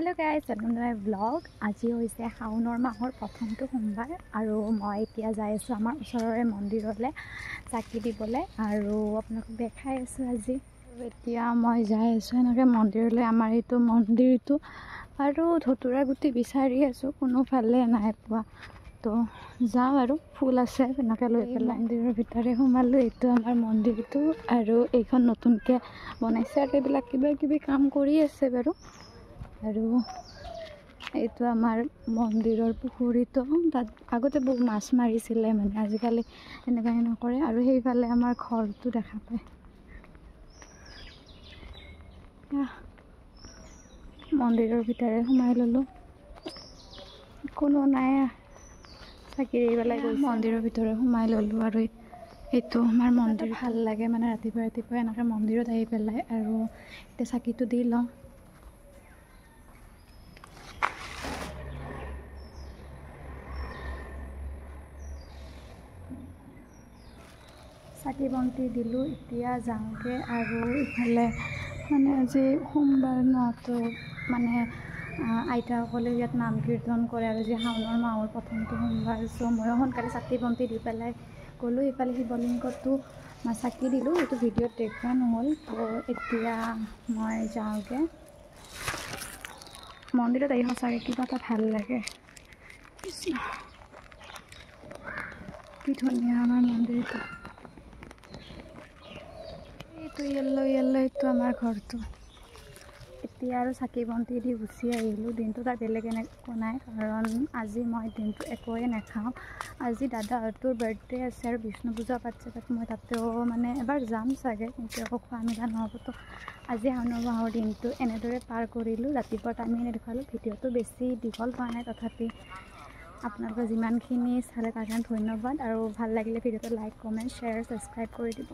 Hello guys, welcome to my blog. আজি হৈছে শাওনৰ মাহৰ প্ৰথমটো সোমবাৰ আৰু মই এতিয়া যাই আছোঁ আমাৰ ওচৰৰে মন্দিৰলৈ চাকি দিবলৈ আৰু আপোনালোকক দেখাই আছোঁ। আজি এতিয়া মই যাই আছোঁ এনেকৈ মন্দিৰলৈ। আমাৰ এইটো মন্দিৰটো আৰু ধতুৰা গুটি বিচাৰি আছোঁ, কোনোফালে নাই পোৱা, তো যাওঁ আৰু ফুল আছে এনেকৈ লৈ পেলাই মন্দিৰৰ ভিতৰে সোমালোঁ। এইটো আমাৰ মন্দিৰটো আৰু এইখন নতুনকৈ বনাইছে আৰু এইবিলাক কিবা কিবি কাম কৰি আছে বাৰু। আৰু এইটো আমাৰ মন্দিৰৰ পুখুৰীটো, তাত আগতে বহুত মাছ মাৰিছিলে, মানে আজিকালি এনেকুৱা নকৰে। আৰু সেইফালে আমাৰ ঘৰটো দেখা পায়। মন্দিৰৰ ভিতৰে সোমাই ল'লোঁ, কোনো নাই, চাকি দি পেলাই মন্দিৰৰ ভিতৰে সোমাই ল'লোঁ। আৰু এইটো আমাৰ মন্দিৰ ভাল লাগে, মানে ৰাতিপুৱা ৰাতিপুৱা এনেকৈ মন্দিৰত আহি পেলাই আৰু এতিয়া চাকিটো দি লওঁ। চাকি বন্তি দিলোঁ, এতিয়া যাওঁগৈ। আৰু ইফালে মানে আজি সোমবাৰ নহতো মানে আইতাসকলে ইয়াত নাম কীৰ্তন কৰে আৰু যি শাওনৰ মাহৰ প্ৰথমটো সোমবাৰ, চ' ময়ো সোনকালে চাকি বন্তি দি পেলাই গ'লোঁ। ইফালে শিৱলিংগতো মই চাকি দিলোঁ, এইটো ভিডিঅ'ত দেখুওৱা নহ'ল। তো এতিয়া মই যাওঁগৈ মন্দিৰত। আহি সঁচাকৈ কিবা এটা ভাল লাগে, কি ধুনীয়া আমাৰ মন্দিৰটো। এইটো য়েল্ল' এইটো আমাৰ ঘৰটো। এতিয়া আৰু চাকি বন্তি দি গুচি আহিলোঁ। দিনটোত আৰু বেলেগ একো নাই, কাৰণ আজি মই দিনটো একোৱে নাখাওঁ। আজি দাদাহঁতৰ বাৰ্থডে আছে আৰু বিষ্ণু পূজা পাতিছে, তাত মই তাতেও মানে এবাৰ যাম চাগে, কিন্তু একো খোৱা মেলা নহ'ব। তো আজি শাওনৰ মাহৰ দিনটো এনেদৰে পাৰ কৰিলোঁ। ৰাতিপুৱা টাইমে দেখালোঁ, ভিডিঅ'টো বেছি দীঘল হোৱা নাই, তথাপি আপোনালোকে যিমানখিনি চালে তাৰ কাৰণে ধন্যবাদ। আৰু ভাল লাগিলে ভিডিঅ'টো লাইক, কমেণ্ট, শ্বেয়াৰ, ছাবস্ক্ৰাইব কৰি দিব।